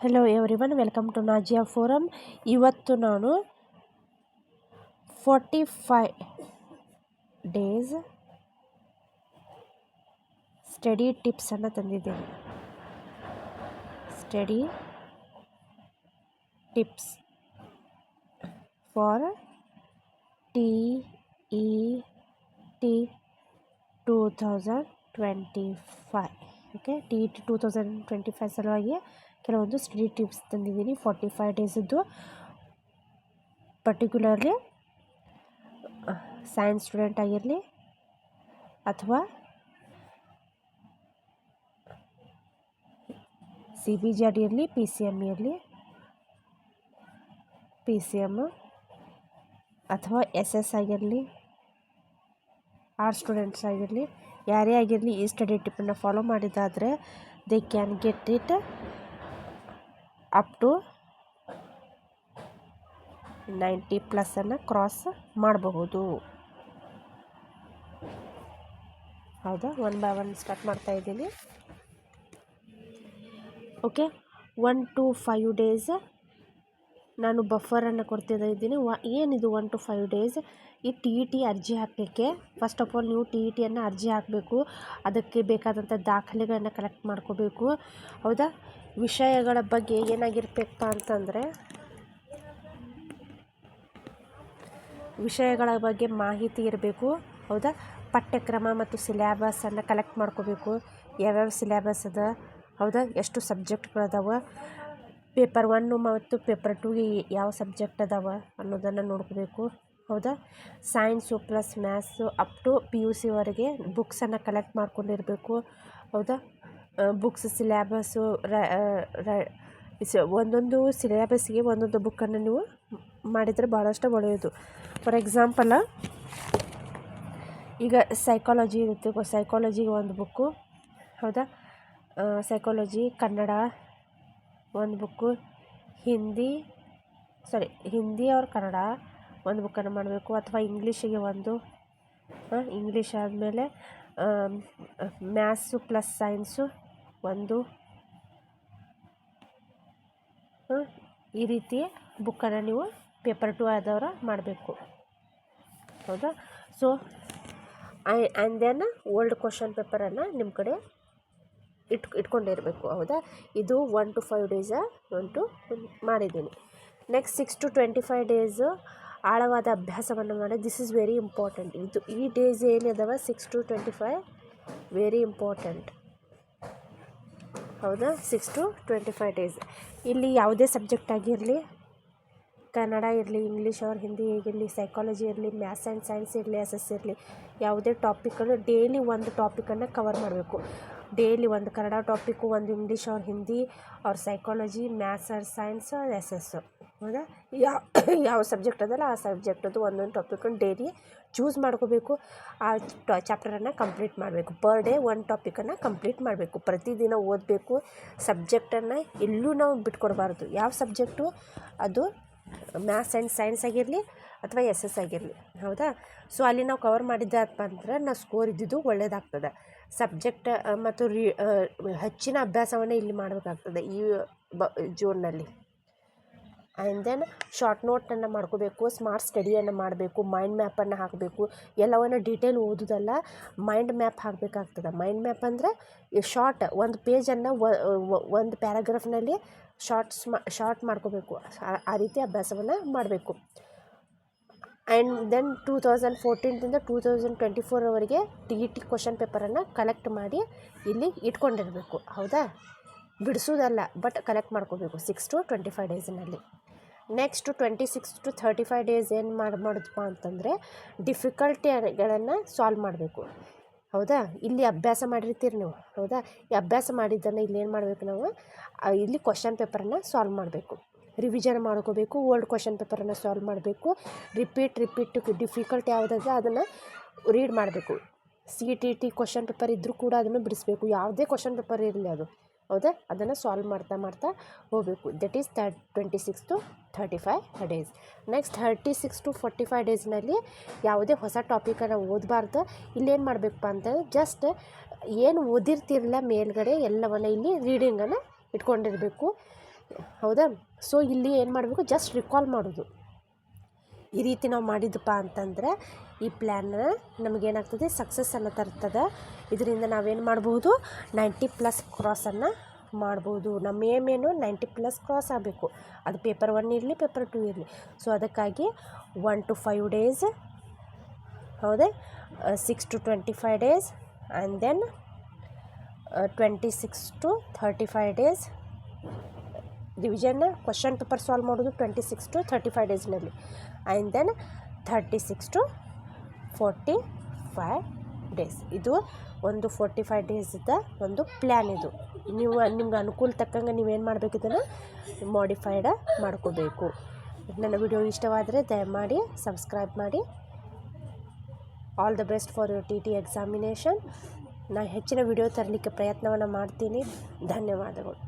Hello everyone, welcome to Nazia forum. ಇವತ್ತು ನಾನು 45 days study ಟಿಪ್ಸನ್ನು ತಂದಿದ್ದೇನೆ. Study tips for TET 2025. Okay, TET 2025 ಸಲುವಾಗಿ ಕೆಲವೊಂದು ಸ್ಟಡಿ ಟಿಪ್ಸ್ ತಂದಿದ್ದೀನಿ. 45 ಡೇಸದ್ದು, ಪರ್ಟಿಕ್ಯುಲರ್ಲಿ ಸೈನ್ಸ್ ಸ್ಟೂಡೆಂಟ್ ಆಗಿರಲಿ ಅಥವಾ CBGD ಇರಲಿ, PCM ಇರಲಿ, PCM ಅಥವಾ SS ಆಗಿರಲಿ, ಆರ್ಟ್ಸ್ ಸ್ಟೂಡೆಂಟ್ಸ್ ಆಗಿರಲಿ, ಯಾರೇ ಆಗಿರಲಿ ಈ ಸ್ಟಡಿ ಟಿಪ್ಪನ್ನು ಫಾಲೋ ಮಾಡಿದ್ದಾದರೆ they can get it up to 90+ cross ಮಾಡಬಹುದು. ಹೌದಾ, 1 by 1 ಸ್ಟಾರ್ಟ್ ಮಾಡ್ತಾ ಇದ್ದೀನಿ. ಓಕೆ, 1 to 5 ಡೇಸ್ ನಾನು ಬಫರನ್ನು ಕೊಡ್ತಿದ್ದ ಇದ್ದೀನಿ. ಏನಿದು 1 to 5 ಡೇಸ್? ಈ TET ಅರ್ಜಿ ಹಾಕಲಿಕ್ಕೆ ಫಸ್ಟ್ ಆಫ್ ಆಲ್ ನೀವು TETಯನ್ನು ಅರ್ಜಿ ಹಾಕಬೇಕು. ಅದಕ್ಕೆ ಬೇಕಾದಂಥ ದಾಖಲೆಗಳನ್ನು ಕಲೆಕ್ಟ್ ಮಾಡ್ಕೋಬೇಕು. ಹೌದಾ, ವಿಷಯಗಳ ಬಗ್ಗೆ ಏನಾಗಿರ್ಬೇಕಪ್ಪ ಅಂತಂದರೆ, ವಿಷಯಗಳ ಬಗ್ಗೆ ಮಾಹಿತಿ ಇರಬೇಕು. ಹೌದಾ, ಪಠ್ಯಕ್ರಮ ಮತ್ತು ಸಿಲೆಬಸನ್ನು ಕಲೆಕ್ಟ್ ಮಾಡ್ಕೋಬೇಕು. ಯಾವ್ಯಾವ ಸಿಲೆಬಸ್ ಅದ, ಹೌದಾ, ಎಷ್ಟು ಸಬ್ಜೆಕ್ಟ್ಗಳದಾವೆ, ಪೇಪರ್ 1 ಮತ್ತು ಪೇಪರ್ 2ಗೆ ಯಾವ ಸಬ್ಜೆಕ್ಟ್ ಅದಾವೆ ಅನ್ನೋದನ್ನು ನೋಡ್ಕೋಬೇಕು. ಹೌದಾ, science plus maths up to PUCವರೆಗೆ ಬುಕ್ಸನ್ನು ಕಲೆಕ್ಟ್ ಮಾಡ್ಕೊಂಡಿರಬೇಕು. ಹೌದಾ, ಬುಕ್ಸ್ ಸಿಲೆಬಸ್ಸು ಒಂದೊಂದು ಸಿಲೆಬಸ್ಗೆ ಒಂದೊಂದು ಬುಕ್ಕನ್ನು ನೀವು ಮಾಡಿದರೆ ಭಾಳಷ್ಟು ಒಳ್ಳೆಯದು. ಫಾರ್ ಎಕ್ಸಾಂಪಲ್, ಈಗ ಸೈಕಾಲಜಿ ಇರುತ್ತೆ, ಸೈಕಾಲಜಿಗೆ ಒಂದು ಬುಕ್ಕು. ಹೌದಾ, ಸೈಕಾಲಜಿ ಕನ್ನಡ ಒಂದು ಬುಕ್ಕು, ಹಿಂದಿ ಅವ್ರ ಕನ್ನಡ ಒಂದು ಬುಕ್ಕನ್ನು ಮಾಡಬೇಕು. ಅಥವಾ ಇಂಗ್ಲೀಷಿಗೆ ಒಂದು, ಇಂಗ್ಲೀಷ್ ಆದಮೇಲೆ ಮ್ಯಾಥ್ಸು ಪ್ಲಸ್ ಸೈನ್ಸು ಒಂದು, ಈ ರೀತಿ ಬುಕ್ಕನ್ನು ನೀವು ಪೇಪರ್ 2 ಆದವರು ಮಾಡಬೇಕು. ಹೌದಾ, so and then old question ಪೇಪರನ್ನು ನಿಮ್ಮ ಕಡೆ ಇಟ್ಕೊಂಡಿರಬೇಕು. ಹೌದಾ, ಇದು 1 to 5 ಡೇಸ ಮಾಡಿದ್ದೀನಿ. ನೆಕ್ಸ್ಟ್ 6 to 25 ಡೇಸು ಆಳವಾದ ಅಭ್ಯಾಸವನ್ನು ಮಾಡಿ. This is very important. ಇದು ಈ ಡೇಸ್ ಏನಿದಾವೆ 6 to 25 ವೆರಿ ಇಂಪಾರ್ಟೆಂಟ್. ಹೌದಾ, 6 to 25 ಡೇಸ್ ಇಲ್ಲಿ ಯಾವುದೇ ಸಬ್ಜೆಕ್ಟ್ ಆಗಿರಲಿ, ಕನ್ನಡ ಇರಲಿ, ಇಂಗ್ಲೀಷ್ ಅವ್ರ ಹಿಂದಿ ಹೇಗಿರಲಿ, ಸೈಕಾಲಜಿ ಇರಲಿ, ಮ್ಯಾಥ್ಸ್ ಆ್ಯಂಡ್ ಸೈನ್ಸ್ ಇರಲಿ, SS ಇರಲಿ, ಯಾವುದೇ ಟಾಪಿಕನ್ನು ಡೈಲಿ ಒಂದು ಟಾಪಿಕನ್ನು ಕವರ್ ಮಾಡಬೇಕು. ಡೈಲಿ ಒಂದು ಕನ್ನಡ ಟಾಪಿಕ್ಕು, ಒಂದು ಇಂಗ್ಲೀಷ್ ಅವ್ರ ಹಿಂದಿ, ಅವ್ರ psychology, maths or science, SS. ಹೌದಾ, ಯಾವ ಸಬ್ಜೆಕ್ಟ್ ಅದಲ್ಲ ಆ ಸಬ್ಜೆಕ್ಟದು ಒಂದೊಂದು ಟಾಪಿಕನ್ನು ಡೈಲಿ ಚೂಸ್ ಮಾಡ್ಕೋಬೇಕು. ಆ ಚಾಪ್ಟರನ್ನು ಕಂಪ್ಲೀಟ್ ಮಾಡಬೇಕು. ಪರ್ ಡೇ ಒಂದು ಟಾಪಿಕನ್ನು ಕಂಪ್ಲೀಟ್ ಮಾಡಬೇಕು. ಪ್ರತಿದಿನ ಓದಬೇಕು. ಸಬ್ಜೆಕ್ಟನ್ನು ಎಲ್ಲೂ ನಾವು ಬಿಟ್ಕೊಡ್ಬಾರ್ದು. ಯಾವ ಸಬ್ಜೆಕ್ಟು ಅದು ಮ್ಯಾಥ್ಸ್ ಆ್ಯಂಡ್ ಸೈನ್ಸ್ ಆಗಿರಲಿ ಅಥವಾ SS ಆಗಿರಲಿ. ಹೌದಾ, ಸೊ ಅಲ್ಲಿ ನಾವು ಕವರ್ ಮಾಡಿದ್ದಪ್ಪ ಅಂದ್ರೆ ನಾವು ಸ್ಕೋರ್ ಇದ್ದಿದ್ದು ಒಳ್ಳೆಯದಾಗ್ತದೆ. ಸಬ್ಜೆಕ್ಟ್ ಮತ್ತು ಹೆಚ್ಚಿನ ಅಭ್ಯಾಸವನ್ನು ಇಲ್ಲಿ ಮಾಡಬೇಕಾಗ್ತದೆ ಈ ಜೂನ್ನಲ್ಲಿ. ಆ್ಯಂಡ್ ದೆನ್ ಶಾರ್ಟ್ ನೋಟನ್ನು ಮಾಡ್ಕೋಬೇಕು. ಸ್ಮಾರ್ಟ್ ಸ್ಟಡಿಯನ್ನು ಮಾಡಬೇಕು. ಮೈಂಡ್ ಮ್ಯಾಪನ್ನು ಹಾಕಬೇಕು. ಎಲ್ಲವನ್ನು ಡೀಟೇಲ್ ಓದೋದಲ್ಲ, ಮೈಂಡ್ ಮ್ಯಾಪ್ ಹಾಕಬೇಕಾಗ್ತದೆ. ಮೈಂಡ್ ಮ್ಯಾಪ್ ಅಂದರೆ ಶಾರ್ಟ್ ಒಂದು ಪೇಜನ್ನು ಒಂದು ಪ್ಯಾರಾಗ್ರಾಫ್ನಲ್ಲಿ ಶಾರ್ಟ್ ಮಾಡ್ಕೋಬೇಕು. ಆ ರೀತಿ ಅಭ್ಯಾಸವನ್ನು ಮಾಡಬೇಕು. ಆ್ಯಂಡ್ ದೆನ್ 2014 2024ವರೆಗೆ TET ಕ್ವಶನ್ ಪೇಪರನ್ನು ಕಲೆಕ್ಟ್ ಮಾಡಿ ಇಲ್ಲಿ ಇಟ್ಕೊಂಡಿರಬೇಕು. ಹೌದಾ, ಬಿಡಿಸೋದಲ್ಲ, ಬಟ್ ಕಲೆಕ್ಟ್ ಮಾಡ್ಕೋಬೇಕು 6 to 25 ಡೇಸಿನಲ್ಲಿ. ನೆಕ್ಸ್ಟ್ 26 to 35 ಡೇಸ್ ಏನು ಮಾಡೋದಪ್ಪ ಅಂತಂದರೆ ಡಿಫಿಕಲ್ಟಿಗಳನ್ನು ಸಾಲ್ವ್ ಮಾಡಬೇಕು. ಹೌದಾ, ಇಲ್ಲಿ ಅಭ್ಯಾಸ ಮಾಡಿರ್ತೀರಿ ನೀವು. ಹೌದಾ, ಈ ಅಭ್ಯಾಸ ಮಾಡಿದ್ದನ್ನು ಇಲ್ಲಿ ಏನು ಮಾಡಬೇಕು ನಾವು, ಇಲ್ಲಿ ಕ್ವಶನ್ ಪೇಪರನ್ನು ಸಾಲ್ವ್ ಮಾಡಬೇಕು. ರಿವಿಷನ್ ಮಾಡ್ಕೋಬೇಕು. ಓಲ್ಡ್ ಕ್ವಶನ್ ಪೇಪರನ್ನು ಸಾಲ್ವ್ ಮಾಡಬೇಕು. ರಿಪೀಟ್ ಡಿಫಿಕಲ್ಟ್ ಯಾವುದಾದ್ರೆ ಅದನ್ನು ರೀಡ್ ಮಾಡಬೇಕು. CTT ಕ್ವಶನ್ ಪೇಪರ್ ಇದ್ದರೂ ಕೂಡ ಅದನ್ನು ಬಿಡಿಸ್ಬೇಕು. ಯಾವುದೇ ಕ್ವಶನ್ ಪೇಪರ್ ಇರಲಿ ಅದು. ಹೌದಾ, ಅದನ್ನು ಸಾಲ್ವ್ ಮಾಡ್ತಾ ಹೋಗಬೇಕು. That is 26 to 35 days. Next 36 to 45 ಡೇಸ್ನಲ್ಲಿ ಯಾವುದೇ ಹೊಸ ಟಾಪಿಕನ್ನು ಓದಬಾರ್ದು. ಇಲ್ಲೇನು ಮಾಡಬೇಕಪ್ಪ ಅಂತಂದರೆ ಜಸ್ಟ್ ಏನು ಓದಿರ್ತಿರಲ್ಲ ಮೇಲ್ಗಡೆ ಎಲ್ಲವನ್ನು ಇಲ್ಲಿ ರೀಡಿಂಗನ್ನು ಇಟ್ಕೊಂಡಿರಬೇಕು. ಹೌದಾ. ಸೊ ಇಲ್ಲಿ ಏನು ಮಾಡಬೇಕು, ಜಸ್ಟ್ ರಿಕಾಲ್ ಮಾಡೋದು. ಈ ರೀತಿ ನಾವು ಮಾಡಿದ್ದಪ್ಪ ಅಂತಂದರೆ ಈ ಪ್ಲ್ಯಾನ್ ನಮಗೇನಾಗ್ತದೆ, ಸಕ್ಸಸ್ಸನ್ನು ತರ್ತದೆ. ಇದರಿಂದ ನಾವೇನು ಮಾಡ್ಬೋದು, 90+ ಕ್ರಾಸನ್ನು ಮಾಡ್ಬೋದು. ನಮ್ಮ ಏಮೇನು 90+ ಕ್ರಾಸ್ ಆಗಬೇಕು. ಅದು ಪೇಪರ್ 1 ಇರಲಿ, ಪೇಪರ್ 2 ಇರಲಿ. ಸೊ ಅದಕ್ಕಾಗಿ 1 to 5 days, ಹೌದೇ, 6 to 25 days, and then 26 to 35 days. Revision question paper solve ಮಾಡೋದು 26 to 35 ಡೇಸ್ನಲ್ಲಿ, ಆ್ಯಂಡ್ ದೆನ್ 36 to 45 ಡೇಸ್. ಇದು ಒಂದು 45 ಡೇಸ್ದ ಒಂದು ಪ್ಲ್ಯಾನ್. ಇದು ನೀವು ನಿಮ್ಗೆ ಅನುಕೂಲ ತಕ್ಕಂಗೆ ನೀವೇನು ಮಾಡಬೇಕು, ಇದನ್ನು ಮಾಡಿಫೈಡ್ ಮಾಡ್ಕೋಬೇಕು. ನನ್ನ ವಿಡಿಯೋ ಇಷ್ಟವಾದರೆ ದಯಮಾಡಿ ಸಬ್ಸ್ಕ್ರೈಬ್ ಮಾಡಿ. All the best for your TT examination. ನಾನು ಹೆಚ್ಚಿನ ವಿಡಿಯೋ ತರಲಿಕ್ಕೆ ಪ್ರಯತ್ನವನ್ನು ಮಾಡ್ತೀನಿ. ಧನ್ಯವಾದಗಳು.